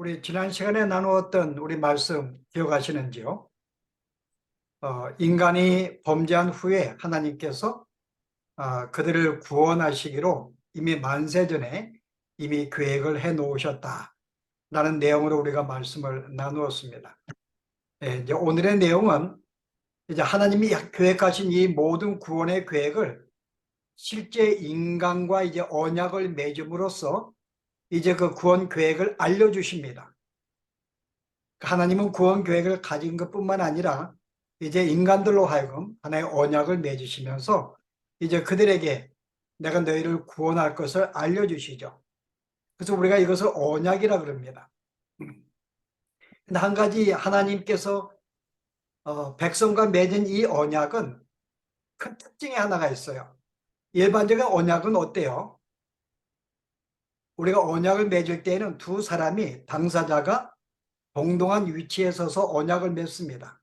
우리 지난 시간에 나누었던 우리 말씀 기억하시는지요? 인간이 범죄한 후에 하나님께서 그들을 구원하시기로 이미 만세전에 이미 계획을 해 놓으셨다라는 내용으로 우리가 말씀을 나누었습니다. 이제 오늘의 내용은 이제 하나님이 계획하신 이 모든 구원의 계획을 실제 인간과 이제 언약을 맺음으로써 이제 그 구원 계획을 알려주십니다. 하나님은 구원 계획을 가진 것뿐만 아니라 이제 인간들로 하여금 하나의 언약을 맺으시면서 이제 그들에게 내가 너희를 구원할 것을 알려주시죠. 그래서 우리가 이것을 언약이라 그럽니다. 근데 한 가지 하나님께서 백성과 맺은 이 언약은 큰 특징이 하나가 있어요. 일반적인 언약은 어때요? 우리가 언약을 맺을 때에는 두 사람이 당사자가 동등한 위치에 서서 언약을 맺습니다.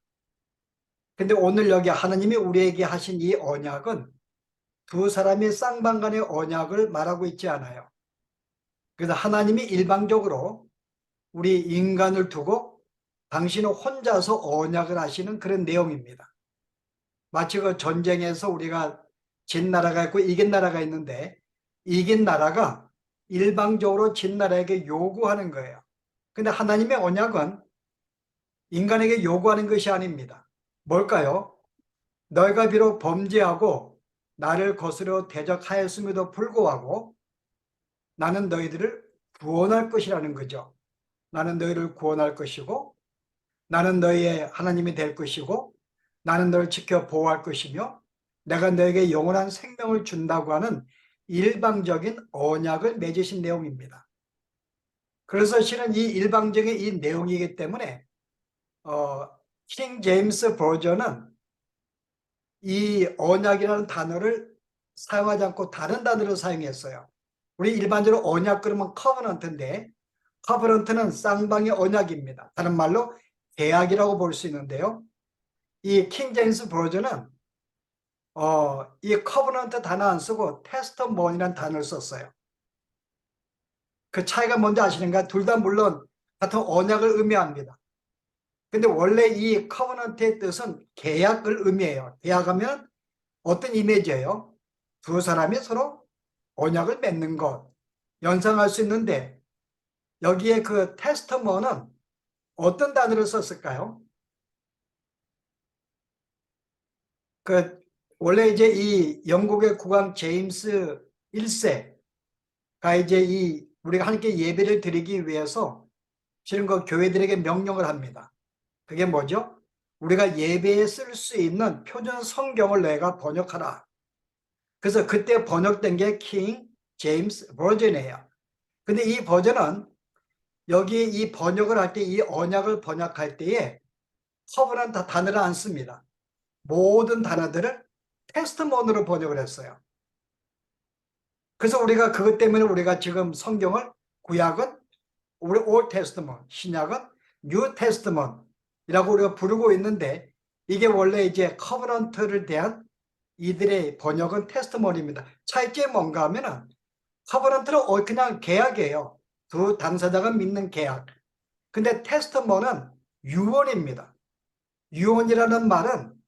근데 오늘 여기 하나님이 우리에게 하신 이 언약은 두 사람의 쌍방간의 언약을 말하고 있지 않아요. 그래서 하나님이 일방적으로 우리 인간을 두고 당신은 혼자서 언약을 하시는 그런 내용입니다. 마치 그 전쟁에서 우리가 진 나라가 있고 이긴 나라가 있는데 이긴 나라가 일방적으로 진 나라에게 요구하는 거예요. 근데 하나님의 언약은 인간에게 요구하는 것이 아닙니다. 뭘까요? 너희가 비록 범죄하고 나를 거스려 대적하였음에도 불구하고 나는 너희들을 구원할 것이라는 거죠. 나는 너희를 구원할 것이고 나는 너희의 하나님이 될 것이고 나는 너를 지켜 보호할 것이며 내가 너에게 영원한 생명을 준다고 하는 일방적인 언약을 맺으신 내용입니다. 그래서 실은 이 일방적인 이 내용이기 때문에 킹 제임스 버전은 이 언약이라는 단어를 사용하지 않고 다른 단어를 사용했어요. 우리 일반적으로 언약 그러면 커버넌트인데 커버넌트는 쌍방의 언약입니다. 다른 말로 계약이라고 볼 수 있는데요. 이 킹 제임스 버전은 이 커버넌트 단어 안 쓰고 테스터몬이라는 단어를 썼어요. 그 차이가 뭔지 아시는가? 둘 다 물론 같은 언약을 의미합니다. 근데 원래 이 커버넌트의 뜻은 계약을 의미해요. 계약하면 어떤 이미지예요? 두 사람이 서로 언약을 맺는 것, 연상할 수 있는데 여기에 그 테스터먼은 어떤 단어를 썼을까요? 그 원래 이제 이 영국의 국왕 제임스 1세가 이제 이 우리가 하나님께 예배를 드리기 위해서 실은 그 교회들에게 명령을 합니다. 그게 뭐죠? 우리가 예배에 쓸 수 있는 표준 성경을 내가 번역하라. 그래서 그때 번역된 게 킹 제임스 버전이에요. 근데 이 버전은 여기 이 번역을 할 때 이 언약을 번역할 때에 커버넌트 단어를 안 씁니다. 모든 단어들을 테스트몬으로 번역을 했어요. 그래서 우리가 그것 때문에 우리가 지금 성경을 구약은 우리 Old Testament, 신약은 New Testament이라고 우리가 부르고 있는데 이게 원래 이제 커버넌트를 대한 이들의 번역은 테스트몬입니다. 차이점이 뭔가 하면은 커버넌트는 그냥 계약이에요. 두 당사자가 믿는 계약. 근데 테스트몬은 유언입니다. 유언이라는 말은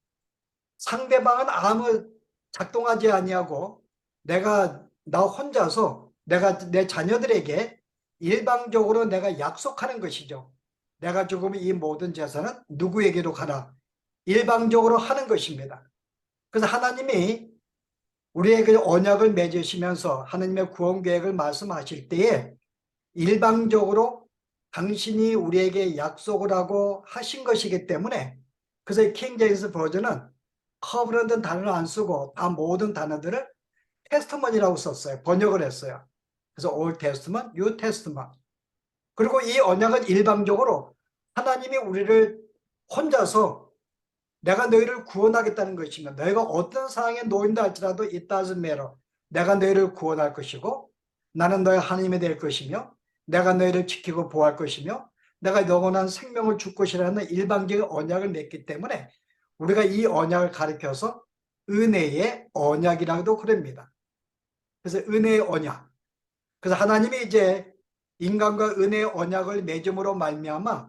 상대방은 아무 작동하지 아니하고 내가 나 혼자서 내가 내 자녀들에게 일방적으로 내가 약속하는 것이죠. 내가 죽으면 이 모든 재산은 누구에게로 가라. 일방적으로 하는 것입니다. 그래서 하나님이 우리에게 언약을 맺으시면서 하나님의 구원 계획을 말씀하실 때에 일방적으로 당신이 우리에게 약속을 하고 하신 것이기 때문에 그래서 킹 제임스 버전은 커버넌트 단어를 안 쓰고 다 모든 단어들을 테스트먼이라고 썼어요. 번역을 했어요. 그래서 Old Testament, New Testament. 그리고 이 언약은 일방적으로 하나님이 우리를 혼자서 내가 너희를 구원하겠다는 것이며 너희가 어떤 상황에 놓인다 할지라도 it doesn't matter. 내가 너희를 구원할 것이고 나는 너희 하나님이 될 것이며 내가 너희를 지키고 보호할 것이며 내가 영원한 생명을 줄 것이라는 일방적인 언약을 맺기 때문에 우리가 이 언약을 가리켜서 은혜의 언약이라고도 그럽니다. 그래서 은혜의 언약. 그래서 하나님이 이제 인간과 은혜의 언약을 맺음으로 말미암아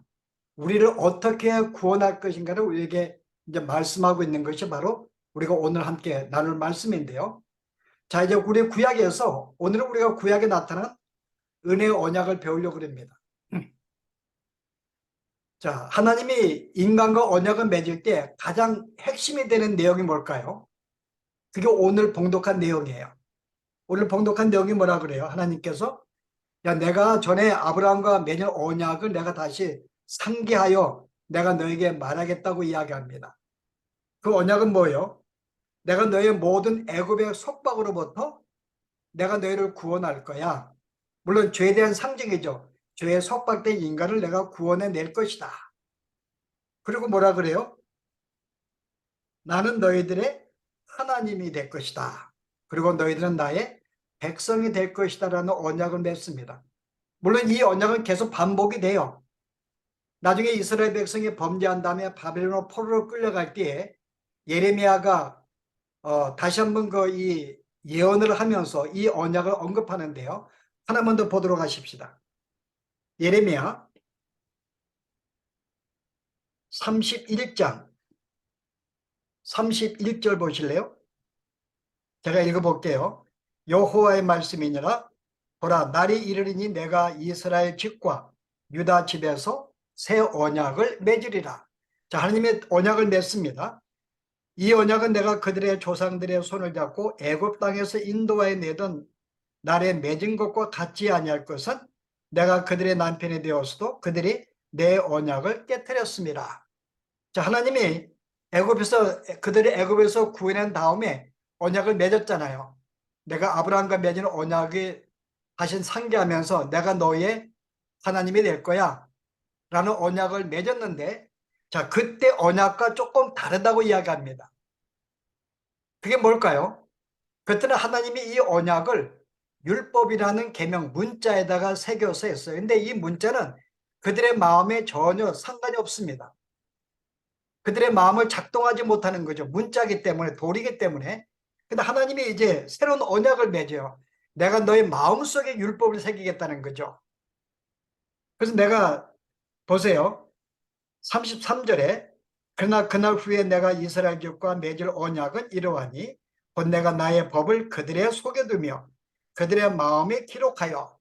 우리를 어떻게 구원할 것인가를 우리에게 이제 말씀하고 있는 것이 바로 우리가 오늘 함께 나눌 말씀인데요. 자, 이제 우리 구약에서 오늘은 우리가 구약에 나타난 은혜의 언약을 배우려고 합니다. 자, 하나님이 인간과 언약을 맺을 때 가장 핵심이 되는 내용이 뭘까요? 그게 오늘 봉독한 내용이에요. 오늘 봉독한 내용이 뭐라 그래요? 하나님께서 야, 내가 전에 아브라함과 맺은 언약을 내가 다시 상기하여 내가 너에게 말하겠다고 이야기합니다. 그 언약은 뭐예요? 내가 너의 모든 애굽의 속박으로부터 내가 너희를 구원할 거야. 물론 죄에 대한 상징이죠. 죄에 속박된 인간을 내가 구원해 낼 것이다. 그리고 뭐라 그래요? 나는 너희들의 하나님이 될 것이다. 그리고 너희들은 나의 백성이 될 것이다 라는 언약을 맺습니다. 물론 이 언약은 계속 반복이 돼요. 나중에 이스라엘 백성이 범죄한 다음에 바벨론 포로로 끌려갈 때에 예레미야가 다시 한번 이 예언을 하면서 이 언약을 언급하는데요. 하나만 더 보도록 하십시다. 예레미야 31장 31절 보실래요? 제가 읽어볼게요. 여호와의 말씀이니라. 보라, 날이 이르리니 내가 이스라엘 집과 유다 집에서 새 언약을 맺으리라. 자, 하나님의 언약을 맺습니다. 이 언약은 내가 그들의 조상들의 손을 잡고 애굽 땅에서 인도하여 내던 날에 맺은 것과 같지 아니할 것은 내가 그들의 남편이 되었어도 그들이 내 언약을 깨뜨렸습니다. 자, 하나님이 그들의 애굽에서 구해낸 다음에 언약을 맺었잖아요. 내가 아브라함과 맺은 언약이 다시 상기하면서 내가 너의 하나님이 될 거야 라는 언약을 맺었는데, 자, 그때 언약과 조금 다르다고 이야기합니다. 그게 뭘까요? 그때는 하나님이 이 언약을 율법이라는 계명 문자에다가 새겨서 했어요. 근데 이 문자는 그들의 마음에 전혀 상관이 없습니다. 그들의 마음을 작동하지 못하는 거죠. 문자이기 때문에, 돌이기 때문에. 근데 하나님이 이제 새로운 언약을 맺어요. 내가 너의 마음속에 율법을 새기겠다는 거죠. 그래서 내가 보세요. 33절에 그러나 그날 후에 내가 이스라엘 집과 맺을 언약은 이러하니 곧 내가 나의 법을 그들의 속에 두며 그들의 마음에 기록하여,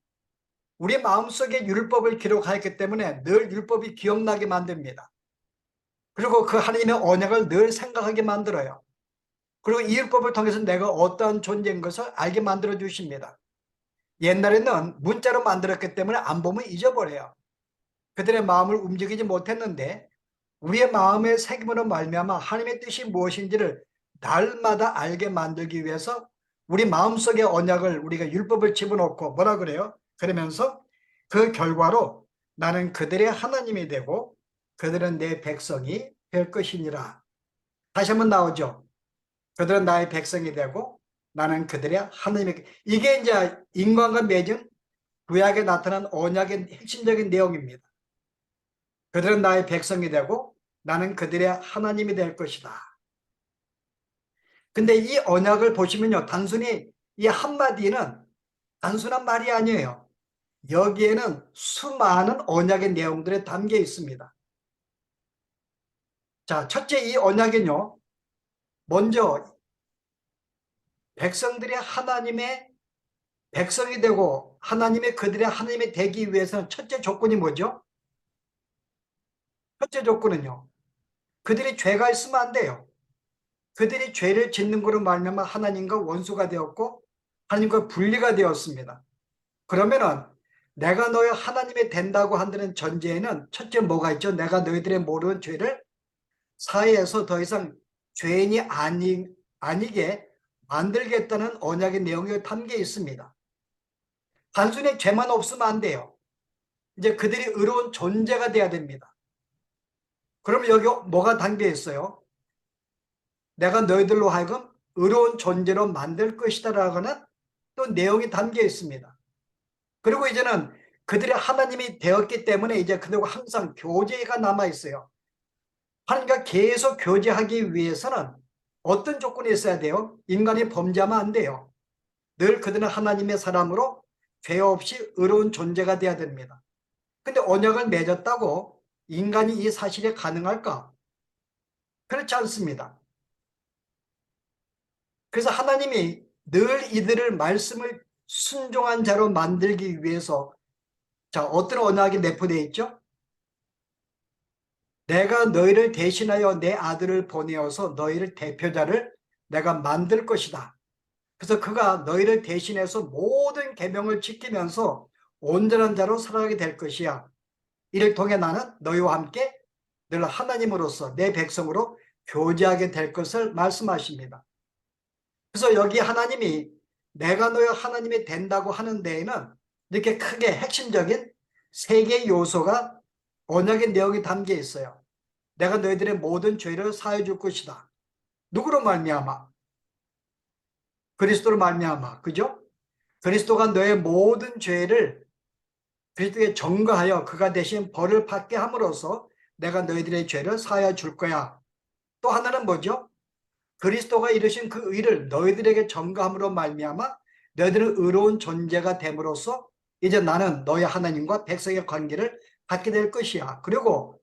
우리 마음속에 율법을 기록하였기 때문에 늘 율법이 기억나게 만듭니다. 그리고 그 하나님의 언약을 늘 생각하게 만들어요. 그리고 이 율법을 통해서 내가 어떠한 존재인 것을 알게 만들어 주십니다. 옛날에는 문자로 만들었기 때문에 안 보면 잊어버려요. 그들의 마음을 움직이지 못했는데 우리의 마음의 새김으로 말미암아 하나님의 뜻이 무엇인지를 날마다 알게 만들기 위해서 우리 마음속의 언약을, 우리가 율법을 집어넣고 뭐라 그래요? 그러면서 그 결과로 나는 그들의 하나님이 되고 그들은 내 백성이 될 것이니라. 다시 한번 나오죠. 그들은 나의 백성이 되고 나는 그들의 하나님이. 이게 이제 인간과 맺은 구약에 나타난 언약의 핵심적인 내용입니다. 그들은 나의 백성이 되고 나는 그들의 하나님이 될 것이다. 근데 이 언약을 보시면요, 단순히 이 한마디는 단순한 말이 아니에요. 여기에는 수많은 언약의 내용들이 담겨 있습니다. 자, 첫째, 이 언약은요, 먼저 백성들이 하나님의 백성이 되고 하나님의 그들의 하나님이 되기 위해서는 첫째 조건이 뭐죠? 첫째 조건은요, 그들이 죄가 있으면 안 돼요. 그들이 죄를 짓는 것으로 말미암아 하나님과 원수가 되었고 하나님과 분리가 되었습니다. 그러면은 내가 너의 하나님이 된다고 한다는 전제에는 첫째 뭐가 있죠? 내가 너희들의 모르는 죄를 사회에서 더 이상 죄인이 아니게 만들겠다는 언약의 내용이 담겨 있습니다. 단순히 죄만 없으면 안 돼요. 이제 그들이 의로운 존재가 돼야 됩니다. 그럼 여기 뭐가 담겨 있어요? 내가 너희들로 하여금 의로운 존재로 만들 것이다 라고는 또 내용이 담겨 있습니다. 그리고 이제는 그들이 하나님이 되었기 때문에 이제 그들과 항상 교제가 남아 있어요. 하나님과 계속 교제하기 위해서는 어떤 조건이 있어야 돼요? 인간이 범죄하면 안 돼요. 늘 그들은 하나님의 사람으로 죄 없이 의로운 존재가 되어야 됩니다. 근데 언약을 맺었다고 인간이 이 사실이 가능할까? 그렇지 않습니다. 그래서 하나님이 늘 이들을 말씀을 순종한 자로 만들기 위해서 자, 어떤 언약이 내포되어 있죠? 내가 너희를 대신하여 내 아들을 보내어서 너희를 대표자를 내가 만들 것이다. 그래서 그가 너희를 대신해서 모든 계명을 지키면서 온전한 자로 살아가게 될 것이야. 이를 통해 나는 너희와 함께 늘 하나님으로서 내 백성으로 교제하게 될 것을 말씀하십니다. 그래서 여기 하나님이 내가 너희 하나님이 된다고 하는 데에는 이렇게 크게 핵심적인 세 개의 요소가 언약의 내용이 담겨 있어요. 내가 너희들의 모든 죄를 사해 줄 것이다. 누구로 말미암아? 그리스도로 말미암아. 그죠? 그리스도가 너의 모든 죄를 그리스도에 전가하여 그가 대신 벌을 받게 함으로써 내가 너희들의 죄를 사하여 줄 거야. 또 하나는 뭐죠? 그리스도가 이루신 그 의를 너희들에게 전가함으로 말미암아 너희들은 의로운 존재가 됨으로써 이제 나는 너희 하나님과 백성의 관계를 갖게 될 것이야. 그리고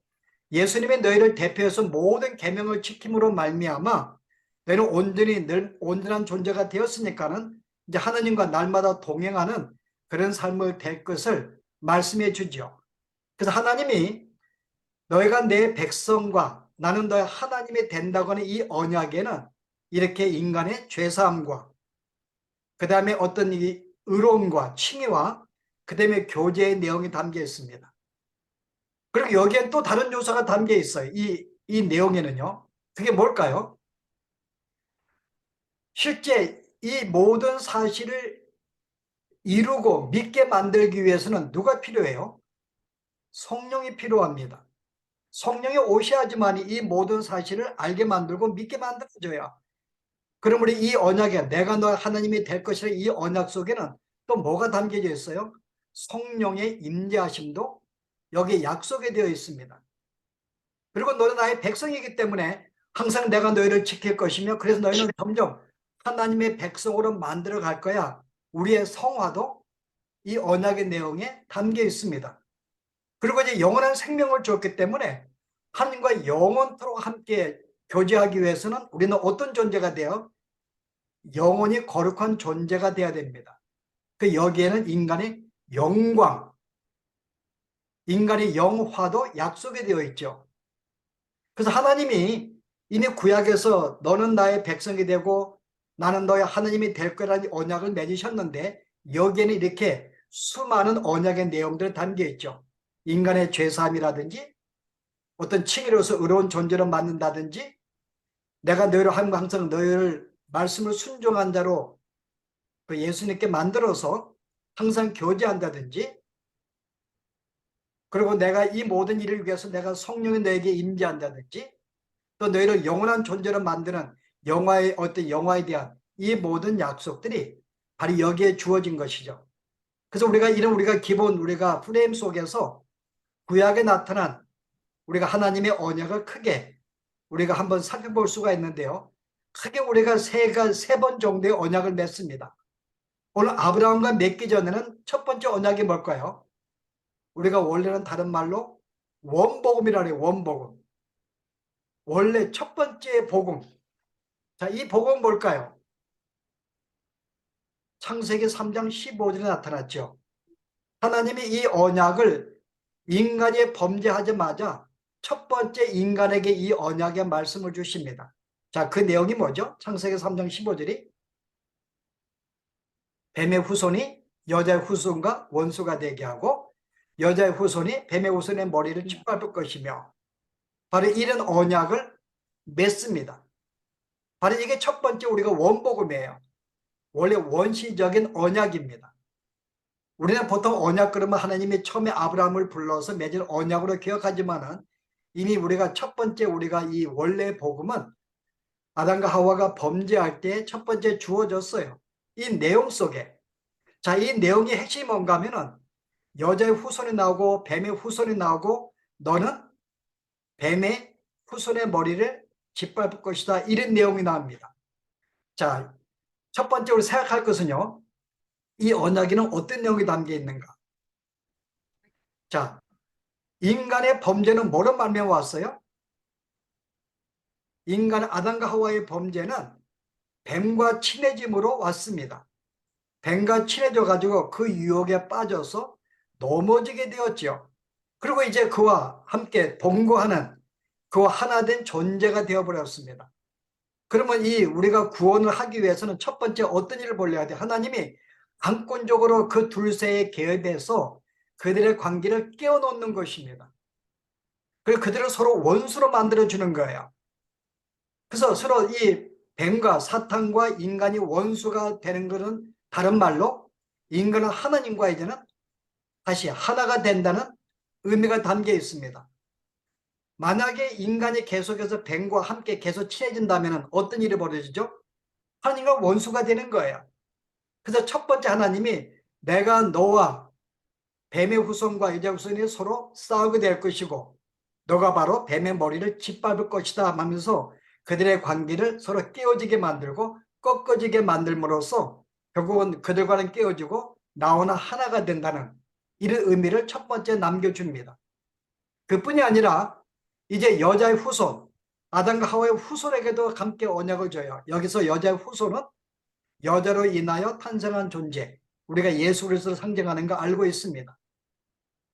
예수님이 너희를 대표해서 모든 계명을 지킴으로 말미암아 너희는 온전히 늘 온전한 존재가 되었으니까는 이제 하나님과 날마다 동행하는 그런 삶을 될 것을 말씀해 주죠. 그래서 하나님이 너희가 내 백성과 나는 너희 하나님이 된다고 하는 이 언약에는 이렇게 인간의 죄사함과 그 다음에 어떤 이 의로움과 칭의와 그 다음에 교제의 내용이 담겨 있습니다. 그리고 여기엔 또 다른 요소가 담겨 있어요. 이 내용에는요. 그게 뭘까요? 실제 이 모든 사실을 이루고 믿게 만들기 위해서는 누가 필요해요? 성령이 필요합니다. 성령이 오셔야지만 이 모든 사실을 알게 만들고 믿게 만들어줘야. 그럼 우리 이 언약에 내가 너 하나님이 될 것이라 이 언약 속에는 또 뭐가 담겨져 있어요? 성령의 임재하심도 여기에 약속이 되어 있습니다. 그리고 너는 나의 백성이기 때문에 항상 내가 너희를 지킬 것이며 그래서 너희는 점점 하나님의 백성으로 만들어 갈 거야. 우리의 성화도 이 언약의 내용에 담겨 있습니다. 그리고 이제 영원한 생명을 줬기 때문에 하나님과 영원토록 함께 교제하기 위해서는 우리는 어떤 존재가 돼요? 영원히 거룩한 존재가 돼야 됩니다. 그 여기에는 인간의 영광, 인간의 영화도 약속이 되어 있죠. 그래서 하나님이 이미 구약에서 너는 나의 백성이 되고 나는 너의 하나님이 될 거라는 언약을 맺으셨는데 여기에는 이렇게 수많은 언약의 내용들이 담겨 있죠. 인간의 죄사함이라든지 어떤 칭의로서 의로운 존재로 만든다든지 내가 너희를 항상 너희를 말씀을 순종한 자로 그 예수님께 만들어서 항상 교제한다든지 그리고 내가 이 모든 일을 위해서 내가 성령이 너에게 임재한다든지 또 너희를 영원한 존재로 만드는 영화의 어떤 영화에 대한 이 모든 약속들이 바로 여기에 주어진 것이죠. 그래서 우리가 기본 우리가 프레임 속에서 구약에 나타난 우리가 하나님의 언약을 크게 우리가 한번 살펴볼 수가 있는데요. 크게 우리가 세 번 정도의 언약을 맺습니다. 오늘 아브라함과 맺기 전에는 첫 번째 언약이 뭘까요? 우리가 원래는 다른 말로 원복음이라 해요. 원복음. 원래 첫 번째 복음. 자, 이 복음은 뭘까요? 창세기 3장 15절에 나타났죠. 하나님이 이 언약을 인간이 범죄하자마자 첫 번째 인간에게 이 언약의 말씀을 주십니다. 자, 그 내용이 뭐죠? 창세기 3장 15절이 뱀의 후손이 여자의 후손과 원수가 되게 하고 여자의 후손이 뱀의 후손의 머리를 짓밟을 것이며 바로 이런 언약을 맺습니다. 바로 이게 첫 번째 우리가 원복음이에요. 원래 원시적인 언약입니다. 우리는 보통 언약 그러면 하나님이 처음에 아브라함을 불러서 맺은 언약으로 기억하지만은 이미 우리가 첫 번째 우리가 이 원래 복음은 아담과 하와가 범죄할 때 첫 번째 주어졌어요. 이 내용 속에. 자, 이 내용의 핵심이 뭔가 하면은 여자의 후손이 나오고 뱀의 후손이 나오고 너는 뱀의 후손의 머리를 짓밟을 것이다. 이런 내용이 나옵니다. 자, 첫 번째로 생각할 것은요. 이 언약에는 어떤 내용이 담겨 있는가? 자, 인간의 범죄는 뭐로 말미암아 왔어요? 인간 아담과 하와의 범죄는 뱀과 친해짐으로 왔습니다. 뱀과 친해져 가지고 그 유혹에 빠져서 넘어지게 되었죠. 그리고 이제 그와 함께 동거하는, 그와 하나 된 존재가 되어버렸습니다. 그러면 이 우리가 구원을 하기 위해서는 첫 번째 어떤 일을 벌려야 돼? 하나님이 강권적으로 그 둘 사이에 개입해서 그들의 관계를 깨워놓는 것입니다. 그리고 그들을 서로 원수로 만들어주는 거예요. 그래서 서로 이 뱀과 사탄과 인간이 원수가 되는 것은 다른 말로 인간은 하나님과 이제는 다시 하나가 된다는 의미가 담겨 있습니다. 만약에 인간이 계속해서 뱀과 함께 계속 친해진다면 어떤 일이 벌어지죠? 하나님과 원수가 되는 거예요. 그래서 첫 번째 하나님이 내가 너와 뱀의 후손과 여자 후손이 서로 싸우게 될 것이고 너가 바로 뱀의 머리를 짓밟을 것이다 하면서 그들의 관계를 서로 깨어지게 만들고 꺾어지게 만들므로써 결국은 그들과는 깨어지고 나오나 하나가 된다는 이런 의미를 첫 번째 남겨줍니다. 그뿐이 아니라 이제 여자의 후손, 아담과 하와의 후손에게도 함께 언약을 줘요. 여기서 여자의 후손은 여자로 인하여 탄생한 존재, 우리가 예수 그리스도를 상징하는 거 알고 있습니다.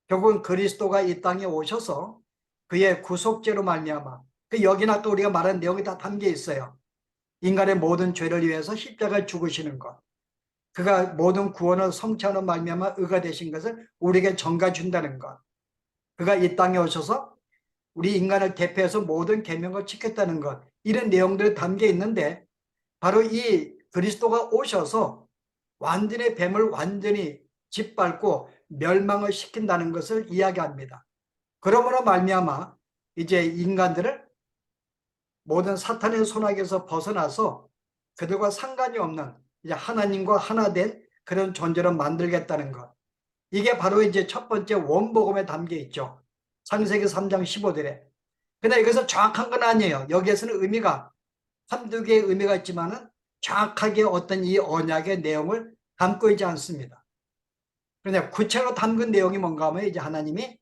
결국은 그리스도가 이 땅에 오셔서 그의 구속죄로 말미암아, 그 여기는 아까 우리가 말한 내용이 다 담겨 있어요. 인간의 모든 죄를 위해서 십자가를 죽으시는 것, 그가 모든 구원을 성취하는 말미암아 의가 되신 것을 우리에게 전가 준다는 것, 그가 이 땅에 오셔서 우리 인간을 대표해서 모든 계명을 지켰다는 것, 이런 내용들이 담겨 있는데 바로 이 그리스도가 오셔서 완전히 뱀을 완전히 짓밟고 멸망을 시킨다는 것을 이야기합니다. 그러므로 말미암아 이제 인간들을 모든 사탄의 손아귀에서 벗어나서 그들과 상관이 없는 이제 하나님과 하나 된 그런 존재로 만들겠다는 것. 이게 바로 이제 첫 번째 원복음에 담겨 있죠. 창세기 3장 15절에. 근데 이것은 정확한 건 아니에요. 여기에서는 의미가 한두 개의 의미가 있지만은 정확하게 어떤 이 언약의 내용을 담고 있지 않습니다. 그런데 구체로 담근 내용이 뭔가 하면 이제 하나님이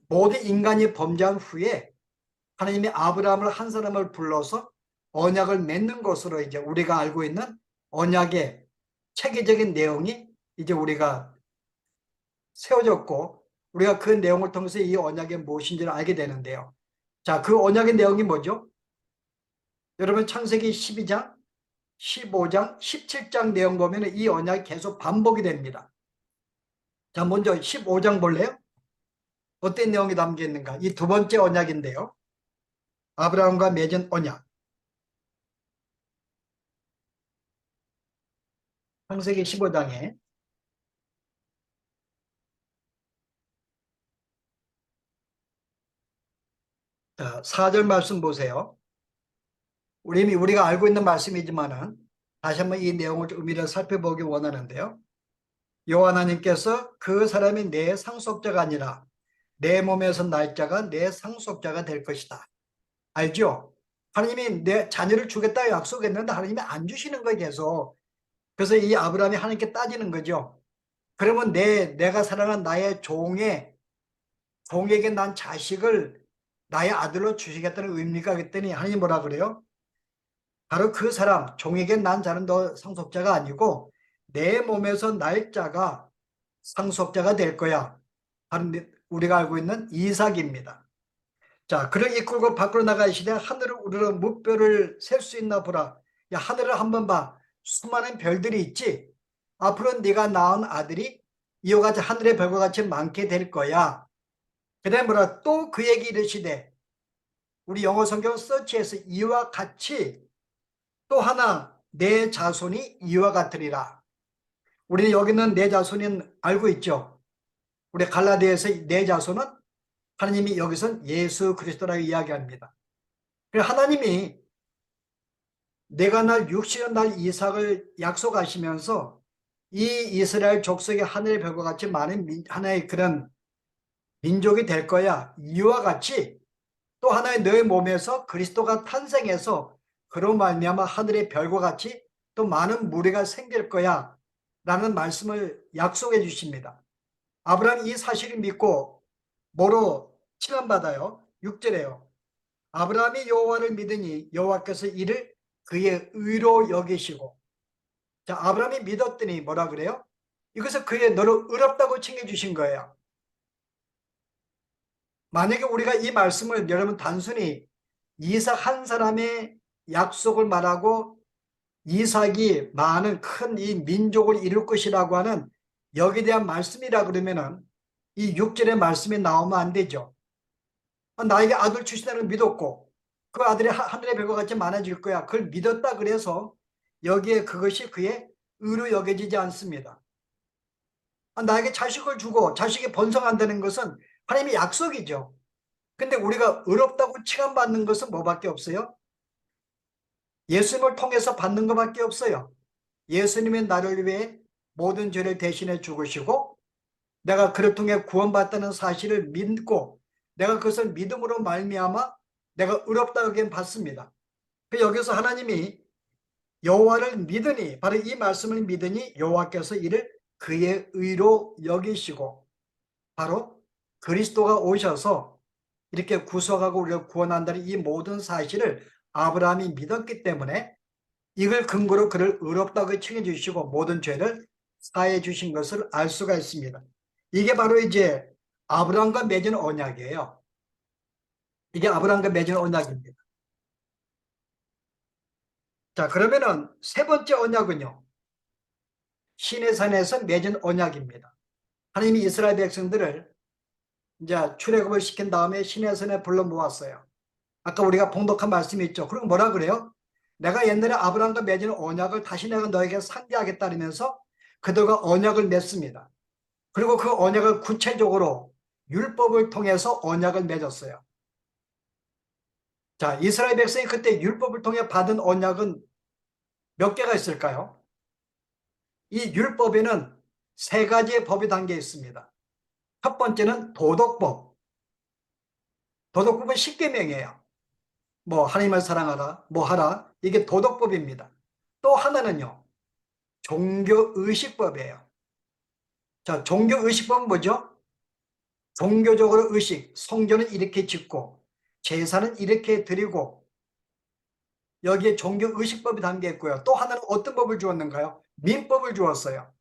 모든 인간이 범죄한 후에 하나님이 아브라함을 한 사람을 불러서 언약을 맺는 것으로 이제 우리가 알고 있는 언약의 체계적인 내용이 이제 우리가 세워졌고 우리가 그 내용을 통해서 이 언약이 무엇인지를 알게 되는데요. 자, 그 언약의 내용이 뭐죠? 여러분 창세기 12장, 15장, 17장 내용 보면 이 언약이 계속 반복이 됩니다. 자, 먼저 15장 볼래요? 어떤 내용이 담겨 있는가? 이 두 번째 언약인데요. 아브라함과 맺은 언약. 창세기 15장에 4절 말씀 보세요. 우리가 알고 있는 말씀이지만은 다시 한번 이 내용을 의미를 살펴보기 원하는데요. 여호와 하나님께서 그 사람이 내 상속자가 아니라 내 몸에서 날 자가 내 상속자가 될 것이다. 알죠? 하나님이 내 자녀를 주겠다 약속했는데 하나님이 안 주시는 거예요, 계속. 그래서 이 아브라함이 하나님께 따지는 거죠. 그러면 내가 사랑한 나의 종에게 난 자식을 나의 아들로 주시겠다는 의미가 그랬더니 하나님 뭐라 그래요? 바로 그 사람, 종에게 난 자는 너 상속자가 아니고 내 몸에서 날 자가 상속자가 될 거야. 바로 우리가 알고 있는 이삭입니다. 자, 그를 이끌고 밖으로 나가시되 하늘을 우러러 무뼈를 셀 수 있나 보라. 야, 하늘을 한번 봐. 수많은 별들이 있지. 앞으로 네가 낳은 아들이 이와 같이 하늘의 별과 같이 많게 될 거야. 그다음에 뭐라 또 그에게 이르시되 우리 영어 성경 서치에서 이와 같이 또 하나 내 자손이 이와 같으리라. 우리는 여기는 내 자손은 알고 있죠. 우리 갈라디아에서 내 자손은 하나님이 여기선 예수 그리스도라고 이야기합니다. 하나님이 내가 날 육신의 날 이삭을 약속하시면서 이 이스라엘 족속의 하늘의 별과 같이 많은 하나의 그런 민족이 될 거야. 이와 같이 또 하나의 너의 몸에서 그리스도가 탄생해서 그로 말미암아 하늘의 별과 같이 또 많은 무리가 생길 거야 라는 말씀을 약속해 주십니다. 아브라함이 이 사실을 믿고 뭐로 칭함받아요? 6절에요. 아브라함이 여호와를 믿으니 여호와께서 이를 그의 의로 여기시고. 자, 아브라함이 믿었더니 뭐라 그래요? 이것을 그의 너를 의롭다고 챙겨주신 거예요. 만약에 우리가 이 말씀을 여러분 단순히 이삭 한 사람의 약속을 말하고 이삭이 많은 큰 이 민족을 이룰 것이라고 하는 여기에 대한 말씀이라 그러면은 이 6절의 말씀이 나오면 안 되죠. 나에게 아들 주시다는 걸 믿었고 그 아들이 하늘의 별과 같이 많아질 거야. 그걸 믿었다 그래서 여기에 그것이 그의 의로 여겨지지 않습니다. 나에게 자식을 주고 자식이 번성한다는 것은 하나님의 약속이죠. 근데 우리가 의롭다고 칭함받는 것은 뭐밖에 없어요? 예수님을 통해서 받는 것밖에 없어요. 예수님이 나를 위해 모든 죄를 대신해 죽으시고 내가 그를 통해 구원받다는 사실을 믿고 내가 그것을 믿음으로 말미암아 내가 의롭다 여김 받습니다. 여기서 하나님이 여호와를 믿으니 바로 이 말씀을 믿으니 여호와께서 이를 그의 의로 여기시고 바로 그리스도가 오셔서 이렇게 구속하고 우리를 구원한다는 이 모든 사실을 아브라함이 믿었기 때문에 이걸 근거로 그를 의롭다고 칭해 주시고 모든 죄를 사해 주신 것을 알 수가 있습니다. 이게 바로 이제 아브라함과 맺은 언약이에요. 이게 아브라함과 맺은 언약입니다. 자, 그러면은 세 번째 언약은요. 시내산에서 맺은 언약입니다. 하나님이 이스라엘 백성들을 이제 출애굽을 시킨 다음에 시내산에 불러 모았어요. 아까 우리가 봉독한 말씀이 있죠. 그리고 뭐라 그래요? 내가 옛날에 아브라함과 맺은 언약을 다시 내가 너에게 상기하겠다면서 그들과 언약을 맺습니다. 그리고 그 언약을 구체적으로 율법을 통해서 언약을 맺었어요. 자, 이스라엘 백성이 그때 율법을 통해 받은 언약은 몇 개가 있을까요? 이 율법에는 세 가지의 법이 담겨 있습니다. 첫 번째는 도덕법. 도덕법은 십계명이에요. 뭐 하나님을 사랑하라, 뭐 하라. 이게 도덕법입니다. 또 하나는요. 종교의식법이에요. 자, 종교의식법은 뭐죠? 종교적으로 의식, 성전은 이렇게 짓고 제사는 이렇게 드리고 여기에 종교의식법이 담겨 있고요. 또 하나는 어떤 법을 주었는가요? 민법을 주었어요.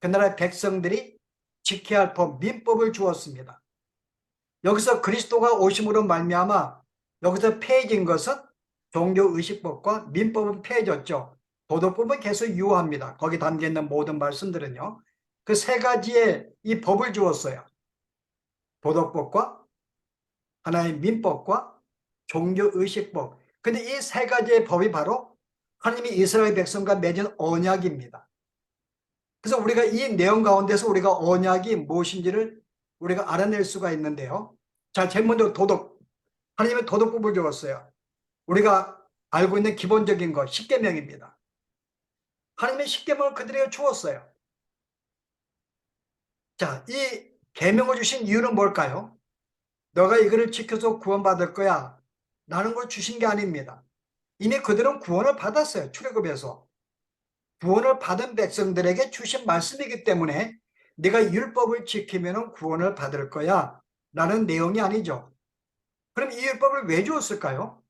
그 나라의 백성들이 지켜야 할 법, 민법을 주었습니다. 여기서 그리스도가 오심으로 말미암아 여기서 폐해진 것은 종교의식법과 민법은 폐해졌죠. 도덕법은 계속 유효합니다. 거기 담겨있는 모든 말씀들은요. 그 세 가지의 이 법을 주었어요. 도덕법과 하나의 민법과 종교의식법. 근데 이 세 가지의 법이 바로 하나님이 이스라엘 백성과 맺은 언약입니다. 그래서 우리가 이 내용 가운데서 우리가 언약이 무엇인지를 우리가 알아낼 수가 있는데요. 자, 제일 먼저 도덕. 하나님의 도덕법을 주었어요. 우리가 알고 있는 기본적인 것, 십계명입니다. 하나님의 십계명을 그들에게 주었어요. 자, 이 계명을 주신 이유는 뭘까요? 너가 이거를 지켜서 구원받을 거야 라는 걸 주신 게 아닙니다. 이미 그들은 구원을 받았어요. 출애굽에서. 구원을 받은 백성들에게 주신 말씀이기 때문에 네가 율법을 지키면 구원을 받을 거야 라는 내용이 아니죠. 그럼 이 율법을 왜 주었을까요?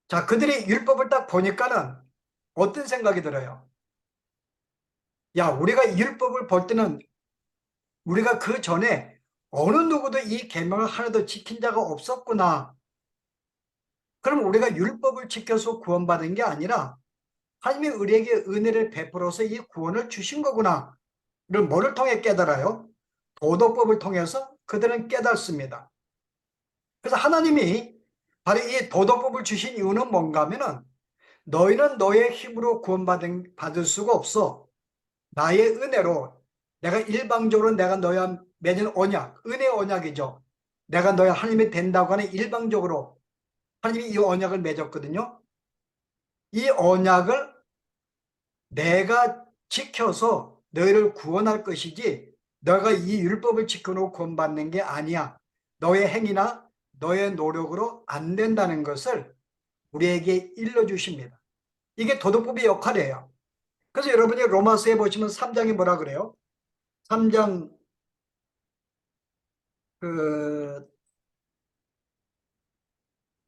자, 그들이 율법을 딱 보니까는 어떤 생각이 들어요? 야, 우리가 이 율법을 볼 때는 우리가 그 전에 어느 누구도 이 계명을 하나도 지킨 자가 없었구나. 그럼 우리가 율법을 지켜서 구원받은 게 아니라 하나님이 우리에게 은혜를 베풀어서 이 구원을 주신 거구나. 이를 뭐를 통해 깨달아요? 도덕법을 통해서 그들은 깨닫습니다. 그래서 하나님이 바로 이 도덕법을 주신 이유는 뭔가 하면은 너희는 너의 힘으로 구원받을 수가 없어. 나의 은혜로 내가 일방적으로 내가 너와 맺은 언약, 은혜 언약이죠. 내가 너의 하나님이 된다고 하는 일방적으로 하나님이 이 언약을 맺었거든요. 이 언약을 내가 지켜서 너희를 구원할 것이지 너가 이 율법을 지켜놓고 구원받는 게 아니야. 너의 행위나 너의 노력으로 안 된다는 것을 우리에게 일러주십니다. 이게 도덕법의 역할이에요. 그래서 여러분이 로마서에 보시면 3장이 뭐라 그래요? 3장 그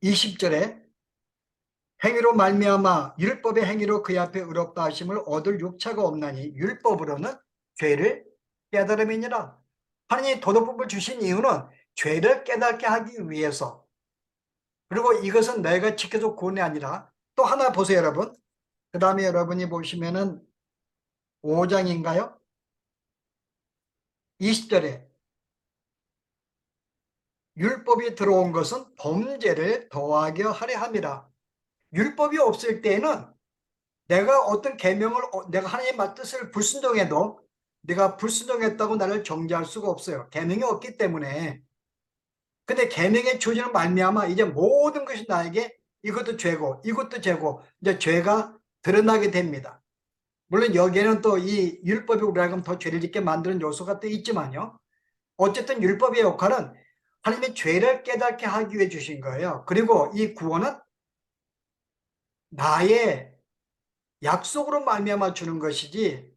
20절에 행위로 말미암아 율법의 행위로 그의 앞에 의롭다 하심을 얻을 육체가 없나니 율법으로는 죄를 깨달음이니라. 하나님이 도덕법을 주신 이유는 죄를 깨닫게 하기 위해서, 그리고 이것은 내가 지켜서 구원이 아니라, 또 하나 보세요 여러분. 그 다음에 여러분이 보시면은 5장인가요? 20절에 율법이 들어온 것은 범죄를 더하게 하려 함이라. 율법이 없을 때에는 내가 어떤 계명을 내가 하나님의 뜻을 불순종해도 내가 불순종했다고 나를 정죄할 수가 없어요. 계명이 없기 때문에. 근데 계명의 주어지는 말미암아 이제 모든 것이 나에게 이것도 죄고 이것도 죄고 이제 죄가 드러나게 됩니다. 물론 여기에는 또 이 율법이 우리 하여금 더 죄를 짓게 만드는 요소가 또 있지만요. 어쨌든 율법의 역할은 하나님의 죄를 깨닫게 하기 위해 주신 거예요. 그리고 이 구원은 나의 약속으로 말미암아 주는 것이지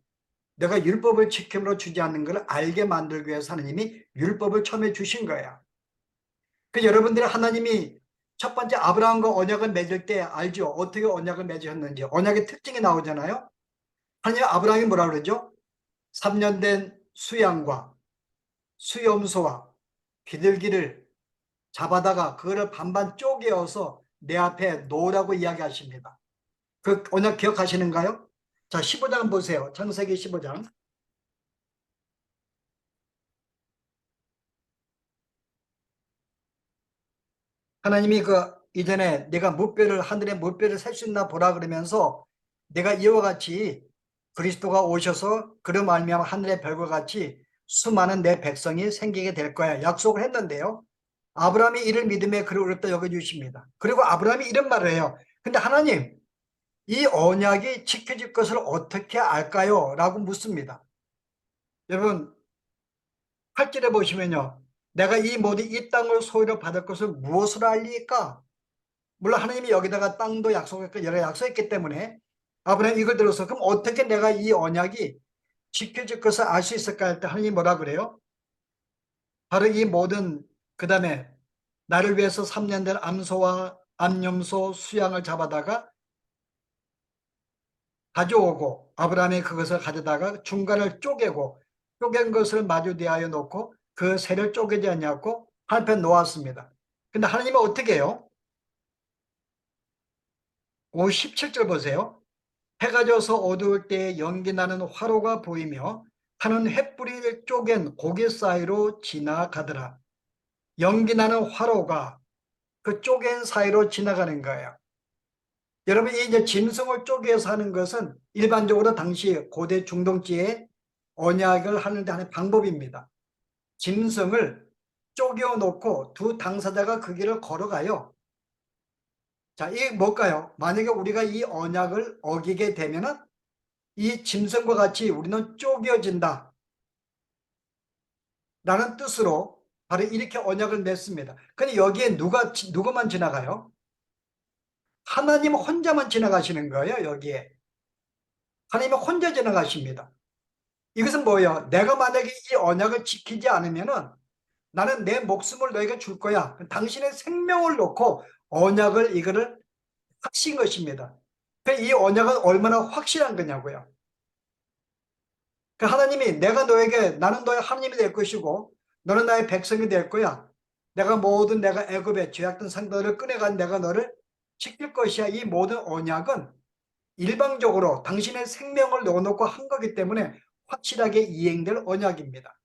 내가 율법을 지킴으로 주지 않는 걸 알게 만들기 위해서 하나님이 율법을 처음에 주신 거야. 그 여러분들이 하나님이 첫 번째 아브라함과 언약을 맺을 때 알죠? 어떻게 언약을 맺으셨는지. 언약의 특징이 나오잖아요. 하나님 아브라함이 뭐라 그러죠? 3년 된 수양과 수염소와 비둘기를 잡아다가 그거를 반반 쪼개어서 내 앞에 놓으라고 이야기하십니다. 그 언약 기억하시는가요? 자, 15장 보세요. 창세기 15장. 하나님이 그 이전에 내가 무뼈를 하늘의 무뼈를 셀 수 있나 보라 그러면서 내가 이와 같이 그리스도가 오셔서 그런 말미암아 하늘의 별과 같이 수많은 내 백성이 생기게 될 거야 약속을 했는데요. 아브라함이 이를 믿음에 그를 어렵다 여겨주십니다. 그리고 아브라함이 이런 말을 해요. 근데 하나님, 이 언약이 지켜질 것을 어떻게 알까요? 라고 묻습니다. 여러분 8절에 보시면요, 내가 이 모든 이 땅을 소유로 받을 것을 무엇으로 알리까? 물론 하나님이 여기다가 땅도 약속했고 여러 약속했기 때문에 아브라함이 이걸 들어서 그럼 어떻게 내가 이 언약이 지켜질 것을 알 수 있을까 할 때 하나님이 뭐라 그래요? 바로 이 모든, 그 다음에 나를 위해서 3년 된 암소와 암염소 수양을 잡아다가 가져오고 아브라함이 그것을 가져다가 중간을 쪼개고 쪼갠 것을 마주 대하여 놓고 그 새를 쪼개지 않냐고 한편 놓았습니다. 근데 하나님은 어떻게 해요? 17절 보세요. 해가 져서 어두울 때 연기 나는 화로가 보이며 타는 횃불이 쪼갠 고개 사이로 지나가더라. 연기 나는 화로가 그 쪼갠 사이로 지나가는 거예요. 여러분 이제 짐승을 쪼개서 하는 것은 일반적으로 당시 고대 중동지에 언약을 하는데 하는 방법입니다. 짐승을 쪼개어 놓고 두 당사자가 그 길을 걸어가요. 자, 이게 뭘까요? 만약에 우리가 이 언약을 어기게 되면은 이 짐승과 같이 우리는 쪼개어진다 라는 뜻으로 바로 이렇게 언약을 맺습니다. 근데 여기에 누구만 지나가요? 하나님 혼자만 지나가시는 거예요. 여기에 하나님이 혼자 지나가십니다. 이것은 뭐예요? 내가 만약에 이 언약을 지키지 않으면은 나는 내 목숨을 너에게 줄 거야. 당신의 생명을 놓고 언약을 이거를 확신 것입니다. 이 언약은 얼마나 확실한 거냐고요. 그 하나님이 내가 너에게, 나는 너의 하나님이 될 것이고 너는 나의 백성이 될 거야. 내가 모든 내가 애굽의 죄악된 상들을 꺼내간 내가 너를 지킬 것이야. 이 모든 언약은 일방적으로 당신의 생명을 넣어놓고 한 거기 때문에 확실하게 이행될 언약입니다.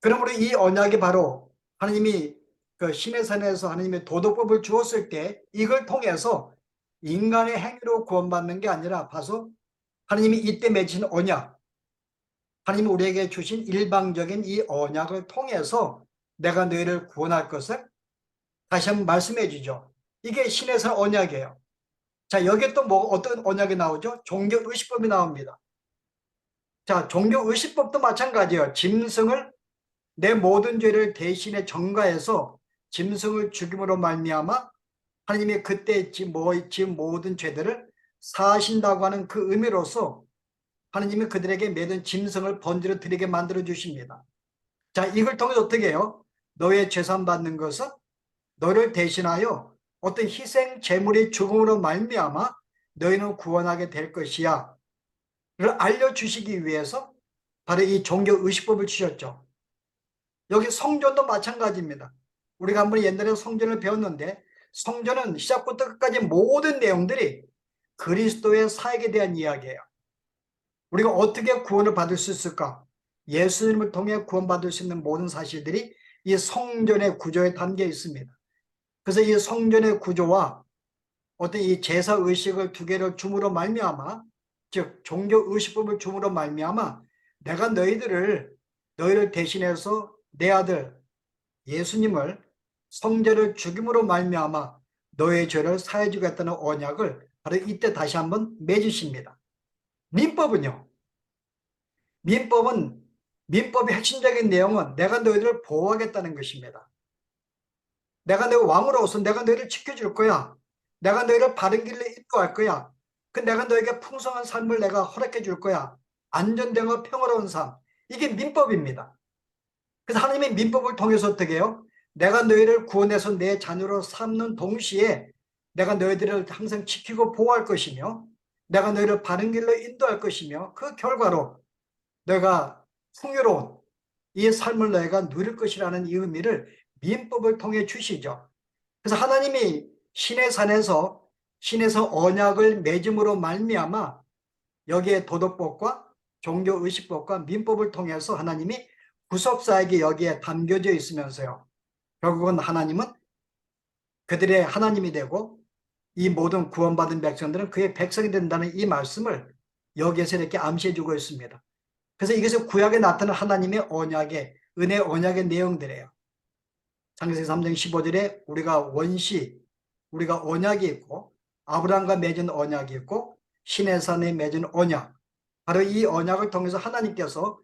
그러므로 이 언약이 바로 하나님이 그 시내산에서 하나님의 도덕법을 주었을 때 이걸 통해서 인간의 행위로 구원받는 게 아니라 봐서 하나님이 이때 맺은 언약, 하나님이 우리에게 주신 일방적인 이 언약을 통해서 내가 너희를 구원할 것을 다시 한번 말씀해 주죠. 이게 신의 언약이에요. 자, 여기에 또 뭐 어떤 언약이 나오죠? 종교의식법이 나옵니다. 자, 종교의식법도 마찬가지예요. 짐승을 내 모든 죄를 대신에 전가해서 짐승을 죽임으로 말미암아 하나님이 그때 지은 모든 죄들을 사신다고 하는 그 의미로서 하나님이 그들에게 매든 짐승을 번제로 드리게 만들어 주십니다. 자, 이걸 통해서 어떻게 해요? 너의 죄산 받는 것은 너를 대신하여 어떤 희생 제물의 죽음으로 말미암아 너희는 구원하게 될 것이야 를 알려주시기 위해서 바로 이 종교 의식법을 주셨죠. 여기 성전도 마찬가지입니다. 우리가 한번 옛날에 성전을 배웠는데 성전은 시작부터 끝까지 모든 내용들이 그리스도의 사역에 대한 이야기예요. 우리가 어떻게 구원을 받을 수 있을까? 예수님을 통해 구원받을 수 있는 모든 사실들이 이 성전의 구조에 담겨 있습니다. 그래서 이 성전의 구조와 어떤 이 제사 의식을 두 개를 줌으로 말미암아, 즉 종교 의식법을 줌으로 말미암아 내가 너희를 대신해서 내 아들 예수님을 성자를 죽임으로 말미암아 너의 죄를 사해 주겠다는 언약을 바로 이때 다시 한번 맺으십니다. 민법은요. 민법의 핵심적인 내용은 내가 너희들을 보호하겠다는 것입니다. 내가 너희 왕으로서 내가 너희를 지켜줄 거야. 내가 너희를 바른 길로 인도할 거야. 내가 너에게 풍성한 삶을 내가 허락해 줄 거야. 안전되고 평화로운 삶. 이게 민법입니다. 그래서 하나님의 민법을 통해서 어떻게 해요? 내가 너희를 구원해서 내 자녀로 삼는 동시에 내가 너희들을 항상 지키고 보호할 것이며 내가 너희를 바른 길로 인도할 것이며 그 결과로 너희가 풍요로운 이 삶을 너희가 누릴 것이라는 이 의미를 민법을 통해 주시죠. 그래서 하나님이 시내산에서 언약을 맺음으로 말미암아 여기에 도덕법과 종교의식법과 민법을 통해서 하나님이 구속사에게 여기에 담겨져 있으면서요. 결국은 하나님은 그들의 하나님이 되고 이 모든 구원받은 백성들은 그의 백성이 된다는 이 말씀을 여기에서 이렇게 암시해 주고 있습니다. 그래서 이것은 구약에 나타난 하나님의 언약의 은혜 언약의 내용들이에요. 창세기 3장 15절에 우리가 언약이 있고 아브라함과 맺은 언약이 있고 시내산에 맺은 언약, 바로 이 언약을 통해서 하나님께서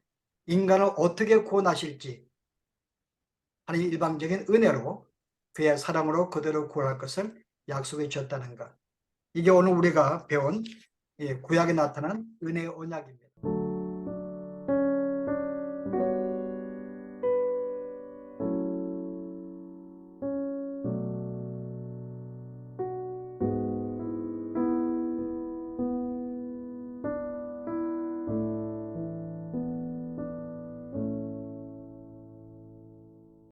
인간을 어떻게 구원하실지 하나님 일방적인 은혜로 그의 사랑으로 그들을 구원할 것을 약속해 주셨다는 것. 이게 오늘 우리가 배운 구약에 나타난 은혜의 언약입니다.